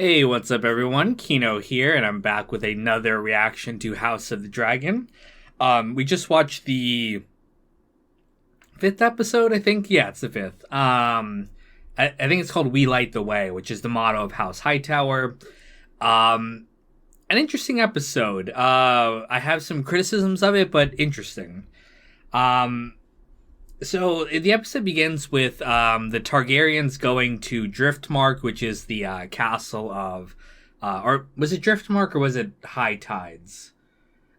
Hey, what's up, everyone? Kino here, and I'm back with another reaction to House of the Dragon. We just watched the fifth episode, I think. Yeah, it's the fifth. I think it's called "We Light the Way," which is the motto of House Hightower. An interesting episode. I have some criticisms of it, but interesting. Um, so the episode begins with the Targaryens going to Driftmark, which is the castle of, or was it Driftmark or was it High Tides?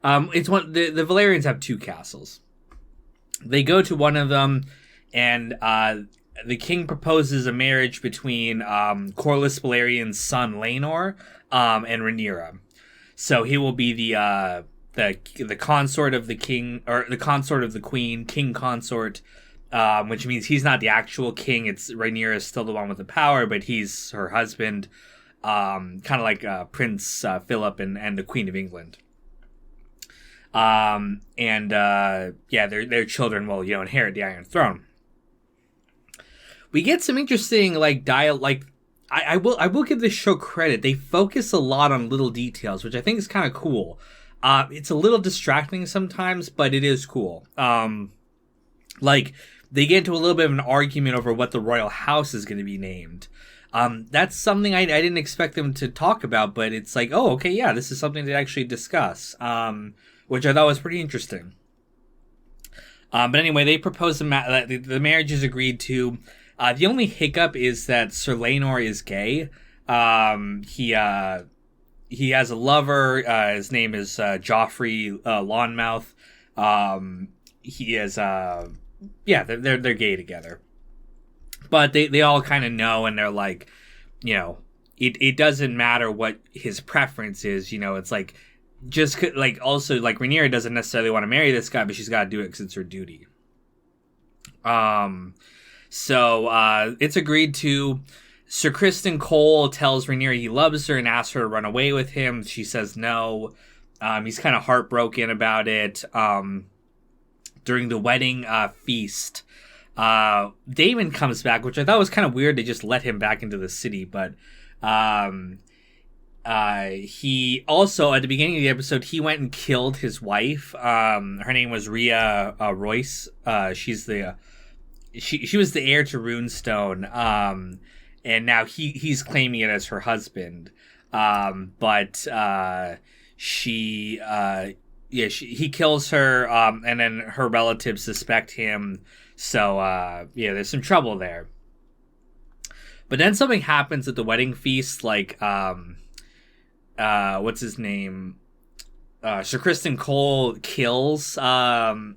It's one. The Valerians have two castles. They go to one of them, and the king proposes a marriage between Corlys Valerian's son Laenor and Rhaenyra. So he will be the consort of the king, or the consort of the queen, king consort, which means he's not the actual king. It's Rhaenyra is still the one with the power, but he's her husband, kind of like Prince Philip and the Queen of England. Their children will inherit the Iron Throne. We get some interesting I will give this show credit. They focus a lot on little details, which I think is kind of cool. It's a little distracting sometimes, but it is cool. They get into a little bit of an argument over what the royal house is going to be named. That's something I didn't expect them to talk about, but it's like, oh, okay, yeah, this is something to actually discuss, which I thought was pretty interesting. But anyway, they propose the marriage is agreed to. The only hiccup is that Sir Laenor is gay. He has a lover. His name is Joffrey Lawnmouth. He is they're gay together, but they all kind of know, and they're like, it doesn't matter what his preference is. It's like also Rhaenyra doesn't necessarily want to marry this guy, but she's got to do it because it's her duty. So it's agreed to. Sir Kristen Cole tells Rhaenyra he loves her and asks her to run away with him. She says no. He's kind of heartbroken about it. During the wedding feast, Damon comes back, which I thought was kind of weird. They just let him back into the city, but he also, at the beginning of the episode, he went and killed his wife. Her name was Rhea Royce. She was the heir to Runestone. And now he's claiming it as her husband. He kills her, and then her relatives suspect him. So, there's some trouble there. But then something happens at the wedding feast, what's his name? Sir Kristen Cole kills, Joffrey,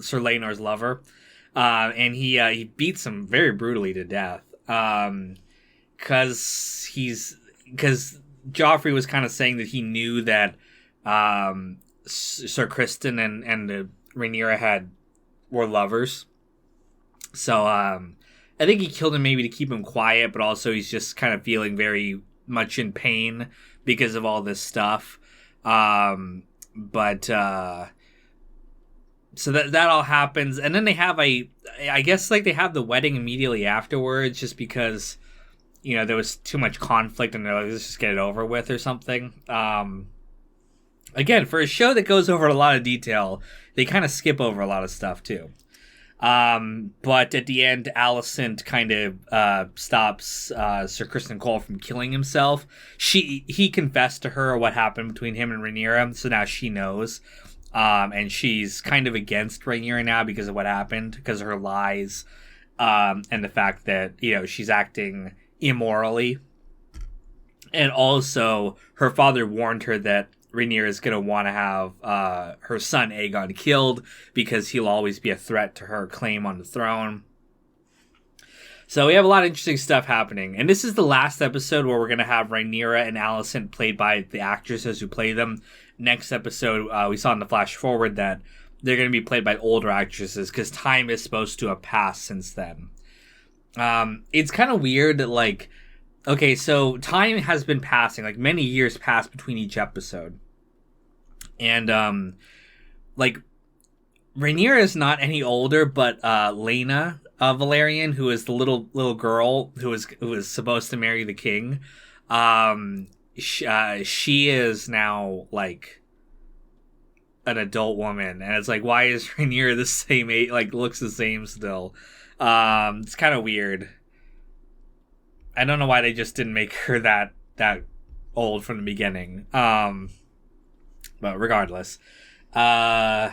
Sir Laenor's lover. And he beats him very brutally to death. Because Joffrey was kind of saying that he knew that Sir Kristen and Rhaenyra were lovers. So I think he killed him maybe to keep him quiet, but also he's just kind of feeling very much in pain because of all this stuff. So that all happens, and then they have I guess they have the wedding immediately afterwards, just because there was too much conflict, and they're like, let's just get it over with or something. Again, for a show that goes over a lot of detail, they kind of skip over a lot of stuff too. But at the end, Alicent kind of stops Sir Kristen Cole from killing himself. He confessed to her what happened between him and Rhaenyra, so now she knows. And she's kind of against Rhaenyra now because of what happened, because of her lies, and the fact that, she's acting immorally. And also, her father warned her that Rhaenyra is going to want to have her son Aegon killed because he'll always be a threat to her claim on the throne. So we have a lot of interesting stuff happening. And this is the last episode where we're going to have Rhaenyra and Alicent played by the actresses who play them. Next episode, we saw in the flash forward that they're going to be played by older actresses because time is supposed to have passed since then. It's kind of weird that, okay, so time has been passing, many years passed between each episode. And, Rhaenyra is not any older, but Elena, Valerian, who is the little girl who was supposed to marry the king. She is now like an adult woman, and it's like, why is Rhaenyra the same age? Like, looks the same still. It's kind of weird. I don't know why they just didn't make her that old from the beginning. But regardless, an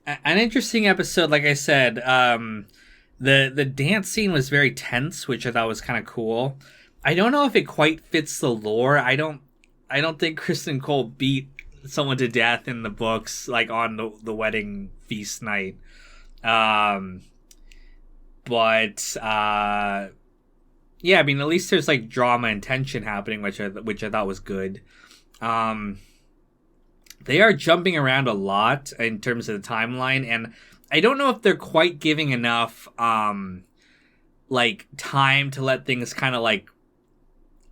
interesting episode. Like I said, the dance scene was very tense, which I thought was kind of cool. I don't know if it quite fits the lore. I don't think Kristen Cole beat someone to death in the books, like on the wedding feast night. But yeah, I mean, at least there's like drama and tension happening, which I thought was good. They are jumping around a lot in terms of the timeline, and I don't know if they're quite giving enough like time to let things kind of like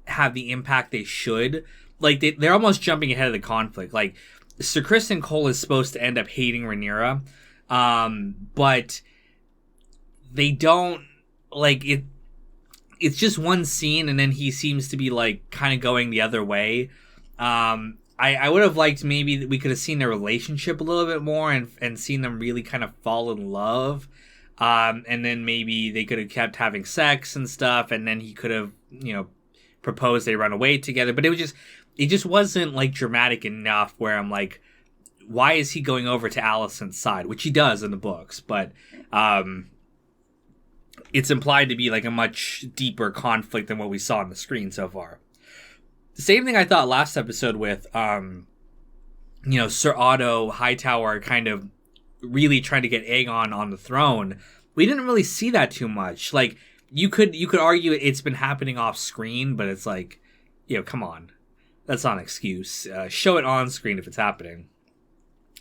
have the impact they should. Like they're almost jumping ahead of the conflict. Like Sir Kristen Cole is supposed to end up hating Rhaenyra, but they don't like it. It's just one scene, and then he seems to be like kind of going the other way. I would have liked maybe that we could have seen their relationship a little bit more and seen them really kind of fall in love. And then maybe they could have kept having sex and stuff, and then he could have, proposed they run away together. But it just wasn't like dramatic enough where I'm like, why is he going over to Alicent's side? Which he does in the books, but it's implied to be like a much deeper conflict than what we saw on the screen so far. The same thing I thought last episode with, Sir Otto Hightower kind of really trying to get Aegon on the throne. We didn't really see that too much. Like, you could argue it's been happening off screen, but it's like, come on. That's not an excuse. Show it on screen if it's happening.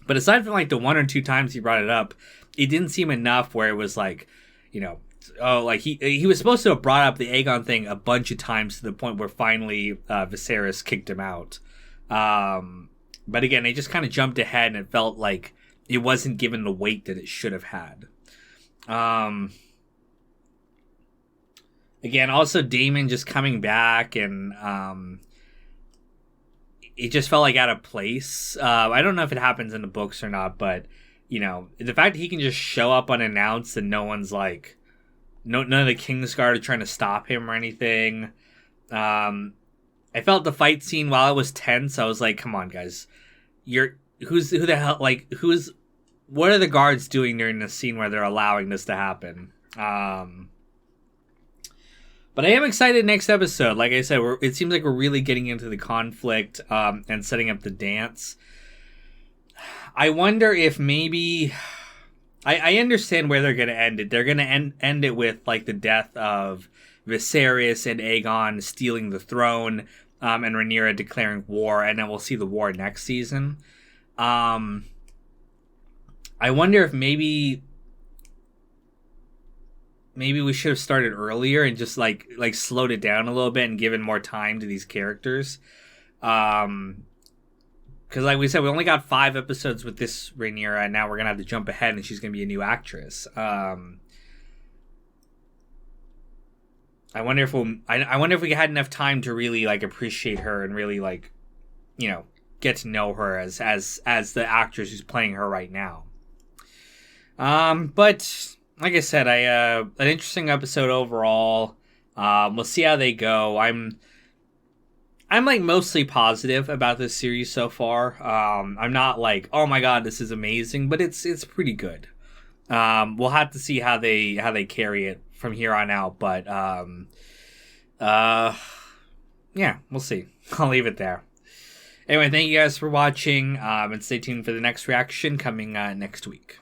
But aside from like the one or two times he brought it up, it didn't seem enough where it was like, he was supposed to have brought up the Aegon thing a bunch of times to the point where finally Viserys kicked him out. But again, they just kind of jumped ahead, and it felt like it wasn't given the weight that it should have had. Again, also Damon just coming back, and it just felt like out of place. I don't know if it happens in the books or not, but the fact that he can just show up unannounced and no one's like, none of the Kingsguard are trying to stop him or anything. I felt the fight scene, while it was tense, I was like, come on, guys. What are the guards doing during this scene where they're allowing this to happen? But I am excited next episode. Like I said, it seems like we're really getting into the conflict and setting up the dance. I wonder if maybe... I understand where they're going to end it. They're going to end it with like the death of Viserys and Aegon stealing the throne, and Rhaenyra declaring war, and then we'll see the war next season. I wonder if maybe we should have started earlier and just like slowed it down a little bit and given more time to these characters. Because like we said, we only got 5 episodes with this Rhaenyra, and now we're going to have to jump ahead, and she's going to be a new actress. I wonder if we had enough time to really like appreciate her and really like, get to know her as the actress who's playing her right now. But like I said, an interesting episode overall. We'll see how they go. I'm like mostly positive about this series so far. I'm not like, oh my god, this is amazing, but it's pretty good. We'll have to see how they carry it from here on out, but yeah, we'll see. I'll leave it there. Anyway, thank you guys for watching, and stay tuned for the next reaction coming next week.